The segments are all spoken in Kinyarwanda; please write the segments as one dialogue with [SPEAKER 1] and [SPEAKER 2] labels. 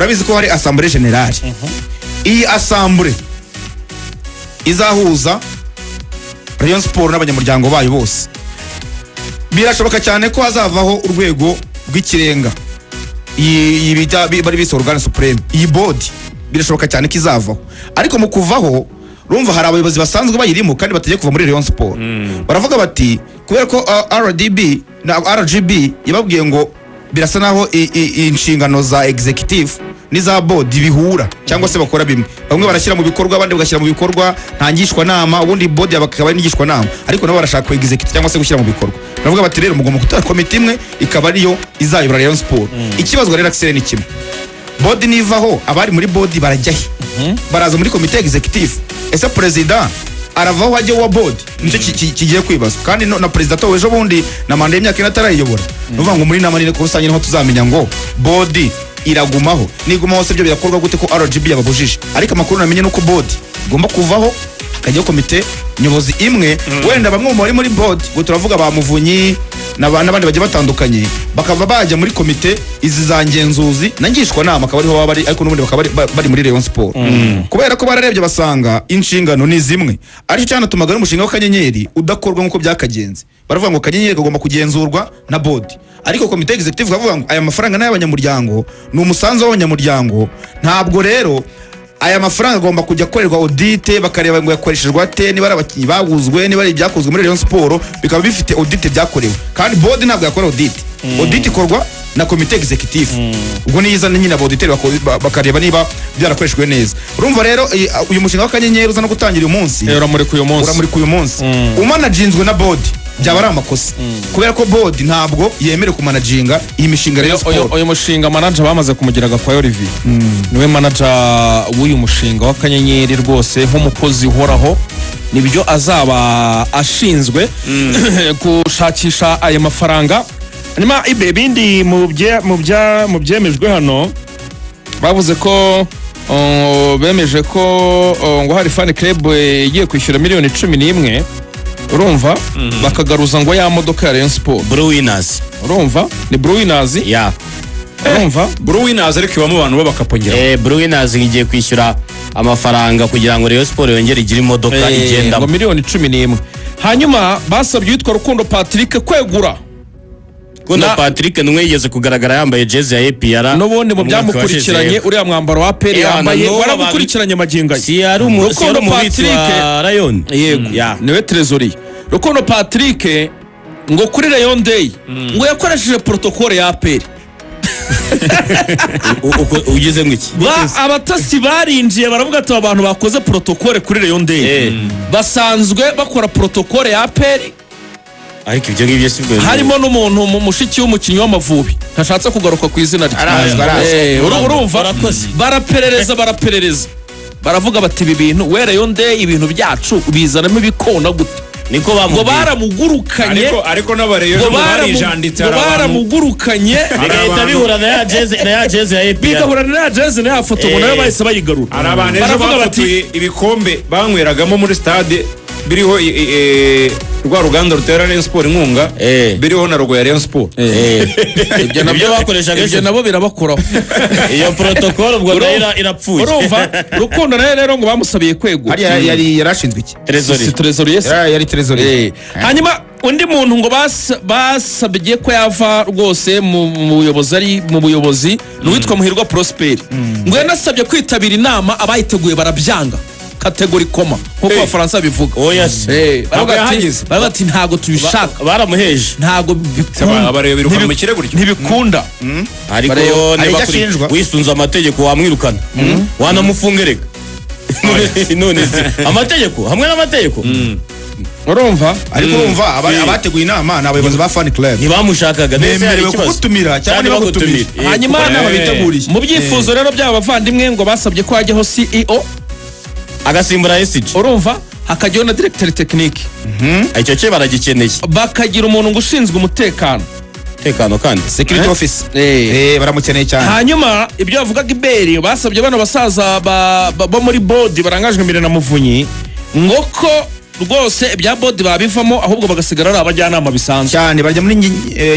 [SPEAKER 1] urabizi ko hari assemblée générale iyi assemblée izahuza Rayon Sport n'abanyamuryango bayo bose birashoboka cyane ko hazavaho urwego rw'ikirenga iyi bari bise organe supreme iyi BOD birashoboka cyane ko izavaho ariko mu kuvaho rumva hari abayobozi basanzwe bayirimo kandi bategeye kuva muri Rayon Sport baravuga bati kubera ko RDB na RGB yababwiye ngo birasa naho inshingano za executive niza BOD bihura cyangwa se bakora bimwe bamwe barashyira mu bikorwa abandi bagashyira mu bikorwa ntangishwa nama ubundi BOD bakaba nigishwa nama ariko nabo barashaka ku executive cyangwa se gushyira mu bikorwa baravuga bati rero mugomba gutara komite imwe ikaba ariyo izayobora Rayon Sport ikibazwa rero Axel ni kimwe BOD nivaho abari muri BOD barajyahe baraza muri komite executive ese president aravaho ajye wa BOD nicyo kigiye kwibazwa kandi na president to ejo bundi na manda y'imyaka inatarayiyobora nuvuga ngo muri namanire ko usanye niho tuzamenya ngo BOD iragumaho nigumaho se byo birakorwa gute ko RGB yababujije ariko amakuru namenye nuko BOD igomba kuvaho akajya komite nyobozi imwe wenda bamwe mu bari muri BOD ngo turavuga ba Muvunyi n'abandi bagiye batandukanye bakava bajya muri komite izi zangenzuzi nangishwa nama akaba ariho bari ariko n'ubundi bakaba bari muri Rayon Sport kubera ko bararebye basanga inshingano ni zimwe ariko cyane tumaga n'umushinga w'akanyenyeri udakorwa nkuko byakagenze baravuga ngo kanyenyeri kagomba kugenzurwa na BOD ariko komite executive kavuga ngo aya mafaranga n'ay'abanyamuryango ni umusanzu w'abanyamuryango ntabwo rero aya mafaranga agomba kujya korerwa audit bakareba ngo yakoreshejwe ate niba abakinyi baguzwe niba ari byakozwe muri Rayon Sport bikaba bifite audit byakorewe kandi BOD ntabwo yakora audit ikorwa na komite executive ubwo niyiza nyine abauditeur bakareba niba byarakoreshejwe neza urumva rero uyu mushinga w'akanyenyeri uza no gutangira uyu munsi uramurika uyu munsi umanaginzwe na BOD byaba ari amakosa kubera ko BOD ntabwo yemere kumanaginga iyi mishinga Rayon Sport
[SPEAKER 2] uyu mushinga manager bamaze kumugiraga kwa Olivier niwe manager w'uyu mushinga w'akanyenyeri rwose nk'umukozi uhoraho nibyo azaba ashinzwe gushakisha aya mafaranga nyuma ibindi mu byemejwe hano bavuze ko bemeje ko ngo hari fan club igiye kwishyura miliyoni 11 urumva bakagaruza ngo ya modoka ya Rayon Sport
[SPEAKER 3] Blue Winners
[SPEAKER 2] urumva ni Blue Winners
[SPEAKER 3] ya
[SPEAKER 2] urumva
[SPEAKER 4] Blue Winners ariko ibamo abantu babakapongera
[SPEAKER 3] Blue Winners igiye kwishyura amafaranga kugira ngo Rayon Sport yongere igire imodoka igenda
[SPEAKER 2] ngo miliyoni 11 hanyuma basabye yitwa Rukundo Patrick kwegura
[SPEAKER 3] Rukundo Patrick numwe yigeze kugaragara yambaye jezi ya APR
[SPEAKER 2] n'ubundi mu byamukurikiranye uriya mwambaro wa APR yambaye waramukurikiranye magingo
[SPEAKER 3] si ari Rukundo Patrick Rayon
[SPEAKER 2] yego niwe trésorier Rukundo Patrick ngo kuri Rayon Day ngo yakoresheje protocole ya APR
[SPEAKER 3] ugize mwiki
[SPEAKER 2] abatasi barinjiye baravuga ati abantu bakoze protocole kuri Rayon Day basanzwe bakora protocole ya APR
[SPEAKER 3] ariko ibyo ngibyo sibwo
[SPEAKER 2] harimo n'umuntu mu mushiki w'umukinnyi w'Amavubi ntashatse kugaruka ku izina rye urumva baraperereza baravuga bati ibi bintu we Rayon Day ibintu byacu bizanamo ibikona gute
[SPEAKER 3] niko
[SPEAKER 2] ngo baramugurukanye
[SPEAKER 4] ariko n'abareyo barijanditse
[SPEAKER 2] baramugurukanye
[SPEAKER 3] bigahita bihura na ya jezi ya APR
[SPEAKER 2] bigahura na ya jezi na ya foto ngo nayo bahise bayigarura
[SPEAKER 4] abantu ejo bafatuye ibikombe banyweragamo muri stade biriho rwa ruganda rutera Rayon Sport inkunga biriho na rogo ya Rayon Sport
[SPEAKER 3] ibyo nabyo bakoreshaga
[SPEAKER 2] ibyo nabo birabakoraho
[SPEAKER 3] iyo protocole ubwo irapfuye
[SPEAKER 2] urumva Rukundo rero ngo bamusabiye kwegura
[SPEAKER 1] yari yarashinzwe iki
[SPEAKER 2] trésorier
[SPEAKER 1] yari trésorier
[SPEAKER 2] hanyuma undi muntu ngo basabye ko yava rwose mu buyobozi n'uwitwa Muhirwa Prosper ngo yanasabye kwitabira inama abayiteguye barabyanga kategori koma nkuko abafaransa bivuga baravuga ati ntago tubishaka
[SPEAKER 3] baramuheje
[SPEAKER 4] ntago abareba biruka mu kirego
[SPEAKER 2] ntibikunda
[SPEAKER 3] ariko wisunza amategeko wamwirukana wanamufungereka none amategeko hamwe n'amategeko
[SPEAKER 2] urumva
[SPEAKER 1] ariko urumva abateguye inama n'abayobozi ba fan club
[SPEAKER 3] ntibamushakaga
[SPEAKER 1] nese hari kugutumira cyangwa nibagutumira
[SPEAKER 2] hanyuma n'ababiteguriye mu byifuzo rero by'aba bavandimwe ngo basabye ko hajyaho CEO
[SPEAKER 3] agasimbura SG
[SPEAKER 2] urumva hakajyaho na directeur technique
[SPEAKER 3] icyo cyo baragikeneye
[SPEAKER 2] bakagira umuntu ngo ushinzwe umutekano
[SPEAKER 3] kandi
[SPEAKER 1] security office baramukeneye cyane
[SPEAKER 2] hanyuma ibyo bavugaga iberi basabye bano basaza bo muri BOD barangajwe imbere na Muvunyi ngo ko rwose ibya BOD babivamo ahubwo bagasigara ari abajyanama bisanzwe
[SPEAKER 1] cyane bajya muri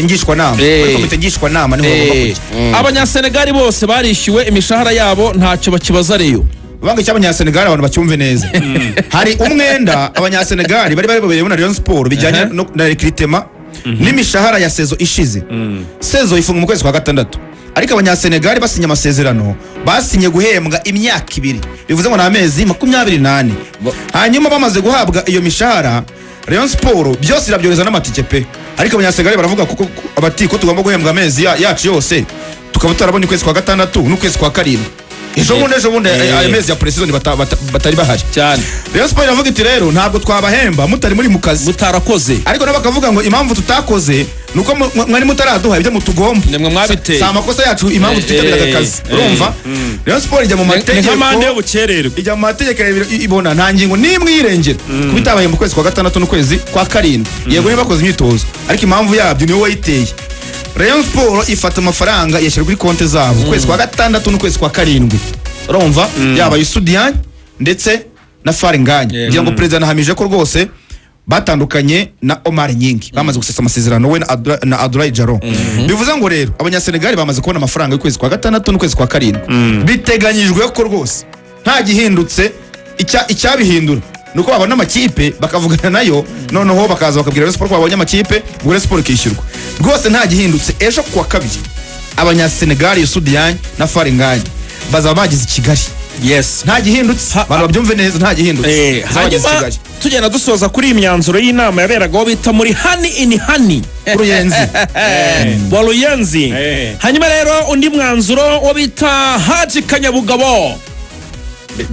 [SPEAKER 1] ngishwanama muri komite ngishwanama niho bagomba kujya.
[SPEAKER 2] Abanyasenegali bose barishyuwe imishahara yabo ntacyo bakibaza Rayon.
[SPEAKER 1] Banga cy'abanyasenegali abantu bacyumve neza. Hari umwenda abanyasenegali bari bayoboye na Rayon Sport bijyanye na recruitment n'imishahara ya sezo ishize. Sezo ifunga mu kwezi kwa gatandatu. Ariko abanyasenegali basinya amasezerano basinye guhembwa imyaka 2 bivuze ngo n'amezi 28. Hanyuma bamaze guhabwa iyo mishahara Rayon Sport byose irabyoreza n'amatike pe. Ariko abanyasenegali baravuga kuko abati ko tugomba guhembwa amezi yacu yose tukaba tutarabona ukwezi kwa gatandatu n'ukwezi kwa karindwi. Ejo bundi ayo mezi ya pre-season batari bahari
[SPEAKER 2] cyane.
[SPEAKER 1] Rayon Sport iravuga iti rero ntabwo twabahemba mutari muri mu kazi
[SPEAKER 2] mutarakoze.
[SPEAKER 1] Ariko nabo bakavuga ngo impamvu tutakoze nuko mwari mutaraduha ibyo mutugomba.
[SPEAKER 2] Nemwe mwabiteye.
[SPEAKER 1] Sa makosa yacu impamvu tutitabira akazi. Urumva? Rayon Sport ijya mu mategeko.
[SPEAKER 2] Ni kamande yo bukererwa.
[SPEAKER 1] Ijya mu mategeko ibona nta ngingo nimwe yirengera. Kubitabaye mu kwezi kwa gatandatu n'ukwezi kwa karindwi. Yego niba bakoze imyitozo. Ariko impamvu yabyo niwe wayiteye. Rayon Sport ifata amafaranga yashyira kuri konti zabo kwezi kwa gatandatu n'ukwezi kwa karindwi. Urumva? Yaba Yusudian ndetse na Faringanye. Ngira ngo president nahamije ko rwose batandukanye na Omar Nyingi bamaze gusesa amasezerano we na Abdoulaye Jaro. Bivuze ngo rero abanyasenegali bamaze kubona amafaranga y'ukwezi kwa gatandatu n'ukwezi kwa karindwi. Biteganyijwe ko rwose nta gihindutse icyabihindura nuko babona amakipe bakavugana nayo noneho bakaza bakabwira Rayon Sport ko babonye amakipe ngo Rayon Sport kishyurwa. Rwose nta gihindutse ejo kuwa kabiri abanyasenegali Yusudian na Faringanye bazaba bagize Kigali.
[SPEAKER 2] Yes.
[SPEAKER 1] Nta gihindutse abantu babyumve neza nta gihindutse.
[SPEAKER 2] Hanyuma tugenda dusoza kuri imyanzuro y'inama yaberagaho bita muri Hani in Hani
[SPEAKER 1] Ruyenzi.
[SPEAKER 2] Wa Ruyenzi. Hanyuma rero undi mwanzuro wo bita Haji Kanyabugabo.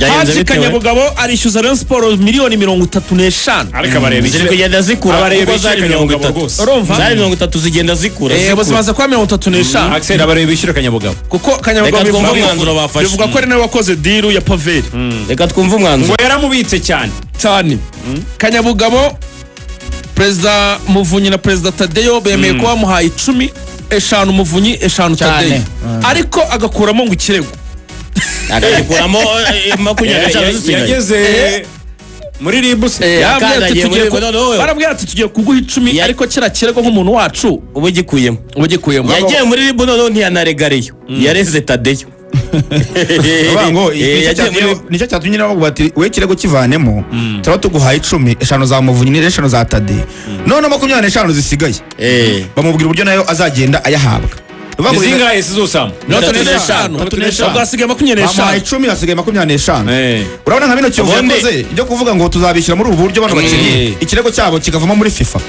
[SPEAKER 2] Haji Kanyabugabo arishyuza Rayon Sport miliyoni 35.
[SPEAKER 3] Ariko abareba ziri kugenda zikura
[SPEAKER 4] abareba zari 30.
[SPEAKER 2] Urumva?
[SPEAKER 3] Zari 30 zigenda zikura.
[SPEAKER 2] Basimaze kwa 35.
[SPEAKER 4] Axel abareba bishyura Kanyabugabo.
[SPEAKER 2] Kuko Kanyabugabo bivuga ko ari nawe wakoze deal ya Paveri.
[SPEAKER 3] Reka twumve umwanzuro.
[SPEAKER 4] Ngo yaramubitse cyane.
[SPEAKER 2] Kanyabugabo President Muvunyi na President Tadeyo bemeye ko bamuhaye 10 eshanu Muvunyi eshanu Tadeyo. Ariko agakuramo ngo ikirego.
[SPEAKER 3] Agakuramo
[SPEAKER 4] yageze muri ribus
[SPEAKER 2] barabwira ati tugiye kuguha 10 ariko kira kirego nk'umuntu wacu
[SPEAKER 3] ubugikuyemo yagiye muri ribu none ntiyanaregariyo yareze Tadeyo.
[SPEAKER 1] Ngo nicyo cyatumye nabo bati we kirego kivanemo turaba tuguhaye 10 eshanu za Muvunyi n'eshanu za Tadeyo none 25 zisigaye bamubwira uburyo nayo azagenda ayahabwa.
[SPEAKER 4] Zinga esi zosam.
[SPEAKER 2] Bwasigaye 25.
[SPEAKER 1] 10 hasigaye 25. Urabona nka bino Kiyovu yakoze ibyo kuvuga ngo tuzabishyira muri ubu buryo bano bakiriye ikirego cyabo kikavamo muri FIFA.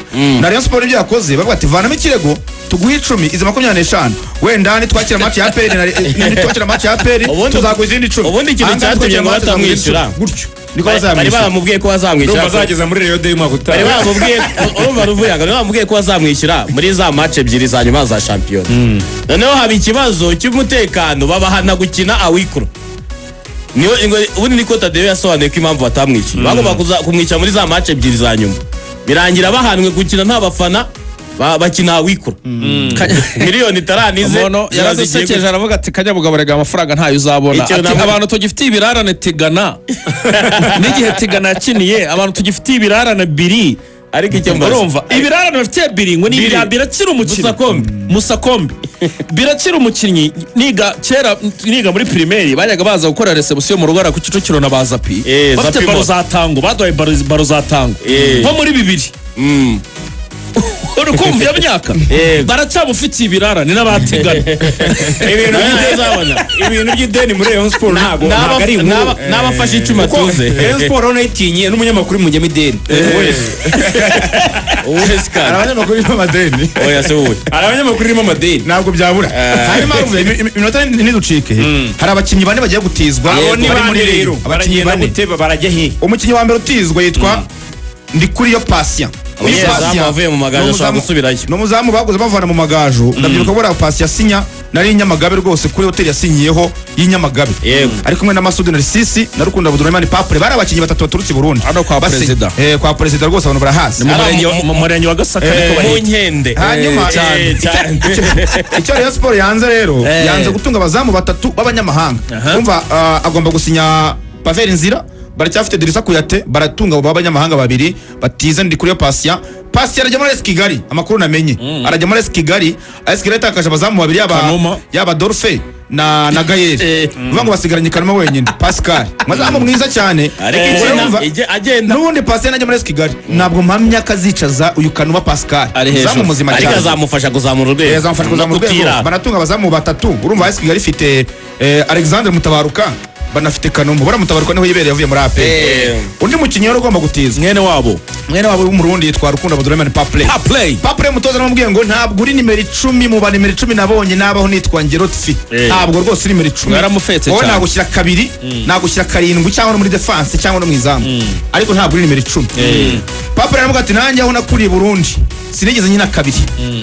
[SPEAKER 1] Na Rayon Sport ibyo yakoze bavuga ati vanamo ikirego tuguhe 10 izi 25 wenda ni twakira match ya APR na twakira match ya APR tuzaguha izindi 10.
[SPEAKER 3] Ubundi ikintu cyatumye ngo batamwishyura
[SPEAKER 1] gutyo
[SPEAKER 3] niko bazamwishyura. Bari baramubwiye ko bazamwishyura.
[SPEAKER 4] Bazageza muri Rayon Day mwaka utaha.
[SPEAKER 3] Bari baramubwiye urumva ruvuyaga bamubwiye ko bazamwishyura muri za match ebyiri za nyuma za champion. Noneho haba ikibazo cy'umutekano babahana gukina awikura. Ubundi niko Tadeyo yasobanuye ko impamvu batamwishyura. Bagomba kumwica muri za match ebyiri za nyuma. Birangira bahanwe gukina nta bafana bakina awikura. Miliyoni taranize.
[SPEAKER 2] Umuntu yaradusekeje aravuga ati Kanyabugabo rega amafaranga ntayo uzabona. Ati abantu tugifitiye ibirarane Tigana. N'igihe Tigana yakiniye abantu tugifitiye ibirarane biri.
[SPEAKER 3] Ariko icyo
[SPEAKER 2] mbarumva ibirarane bafite biri ngo ni birakira umukinnyi Musakombi birakira umukinnyi niga muri primaire bajyaga baza gukora reception mu rugara ku Kicukiro na bazapi bafite baro za tango badoye baro za tango nko muri 2 urukumva y'imyaka baracyabufitiye ibirarane n'abatigana
[SPEAKER 4] ibintu by'ideni muri Rayon Sport ntago ari
[SPEAKER 3] n'abafashe icuma tuze
[SPEAKER 4] Rayon Sport nayitinye n'umunyamakuru mu Nyamideni
[SPEAKER 1] abanyamakuru b'amadeni
[SPEAKER 3] oya se wowe
[SPEAKER 4] abanyamakuru b'amadeni
[SPEAKER 1] ntabwo byabura hanyuma iminota ntiducike hari abakinnyi bane bagiye gutizwa
[SPEAKER 4] bari muri rero baragenda guteba barajya he
[SPEAKER 1] umukinnyi wa mbere utizwa yitwa Ndikuriyo Patient
[SPEAKER 3] avuye mu magaju ashobora gusubirayo
[SPEAKER 1] n'umuzamu baguze bavana mu magaju ndabyiruka ko Patient sinya nari Nyamagabe rwose kuri hotel yasinyiyeho y'Inyamagabe ari kumwe na Masudi Narsisi na Rukunda Abdurrahman Papre bari abakinnyi batatu baturutse i Burundi
[SPEAKER 2] kwa president
[SPEAKER 1] kwa president rwose abantu barahasi
[SPEAKER 2] mu murenge wa Gasaka
[SPEAKER 3] mu Nkende
[SPEAKER 1] hanyuma icyo Rayon Sport yanze rero yanze gutunga abazamu batatu b'abanyamahanga kumva agomba gusinya Paveri Nzira baracyafite Dirisa Kuyate, baratunga abo b'abanyamahanga babiri batize ndi kuri yo Patient arajya muri AS Kigali, amakuru namenye arajya muri AS Kigali. AS Kigali atakaje abazamu babiri yaba Dorfe na Gaël, ngo basigaranye Kanuma wenyine Pascal, mazamu mwiza cyane agenda n'ubundi Patient najya muri AS Kigali, ntabwo mpamya kazicaza uyu Kanuma Pascal, zamu muzima cyane,
[SPEAKER 3] ariko azamufasha kuzamura urwego,
[SPEAKER 1] azamufasha kuzamura urwego. Banatunga abazamu batatu, urumva AS Kigali ifite Alexandre Mutabaruka, banafite Kanumba, baramutabaruka niho yibereye yavuye muri AP. Undi mukinnyi wari ugomba gutizwa mwene wabo w'umurundi yitwa Rukundo Abdurrahman Papley mutoza namubwiye ngo ntabwo uri nimero 10 mu ba nimero 10 nabonye nabaho nitwa Ngerotfi, ntabwo rwose uri nimero 10,
[SPEAKER 2] yaramufetse cyane,
[SPEAKER 1] nagushyira kabiri nagushyira karindwi cyangwa no muri defense cyangwa no mu izamu, ariko ntabwo uri nimero 10. Papley aravuga ati nanjye aho nakuriye Burundi sinigeze nyina kabiri,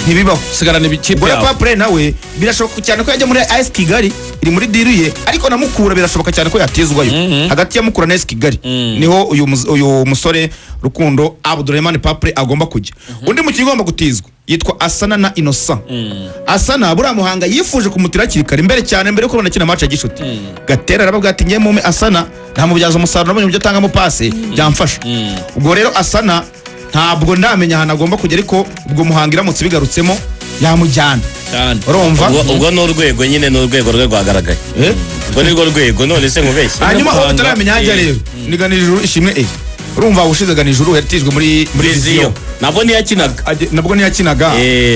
[SPEAKER 1] ntibibaho sigarana ibikipe yawe. Papley nawe birashoboka cyane ko yajya muri AS Kigali, iri muri diruye, ariko namukura birashoboka cyane ko yatizwayo hagati ya Mukura na AS Kigali, niho uyu musore Rukundo Abdurrahman Papley agomba kujya. Undi mukinnyi ugomba gutizwa yitwa Asana na Innocent. Asana buriya Muhanga yifuje kumutira kirikari imbere cyane mbere ko banakina match ya gishuti, Gatera arababwira ati ngiye mume Asana ntamubyaza umusaruro nabonye uburyo atangamo passe byamfasha. Ubwo rero Asana ntabwo ndamenya ahantu agomba kujya, ariko ubwo Muhanga iramutse bigarutsemo yamujyana. Urumva
[SPEAKER 3] ubwo n'urwego nyine n'urwego rwagaragaye, ubwo nirwo rwego none se nkubeshye.
[SPEAKER 1] Hanyuma aho tutaramenya hajya rero niganiriro ishimwe urumva ubushize ganijuru yatijwe muri
[SPEAKER 3] Ziyo, nabwo ntiyakinaga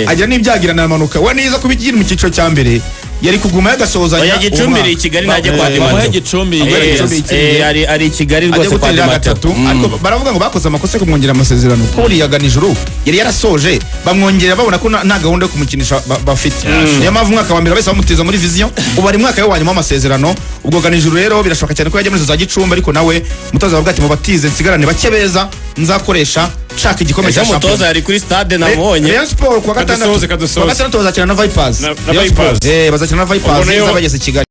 [SPEAKER 1] ajya n'ibyagirana amanuka, we niza kubigira mu cyiciro cya mbere yari kuguma yagasozanya
[SPEAKER 3] ya Gicumbi i Kigali najye kwa Dimato, ari Kigali rwose kwa Dimato,
[SPEAKER 1] ariko baravuga ngo bakoze amakosa kumwongera amasezerano ko buriya ganijuru yari yarasoje, bamwongera babona ko nta gahunda yo kumukinisha bafite, niyo mpamvu umwaka wa mbere bahise bamutiza muri Vision, ubu ari mwaka yo wanyuma amasezerano. Ubwo ganijuru rero birashoboka cyane ko yajya muri za Gicumbi, ariko nawe mutoza bavuga ati mubatize nsigarane bake beza nzakoresha shaka igikombe cya champion.
[SPEAKER 3] Mutoza yari kuri stade namubonye
[SPEAKER 1] Rayon Sport kwa gatandatu bazakina na Vipers, bazakina na Vipers, bazageze Kigali.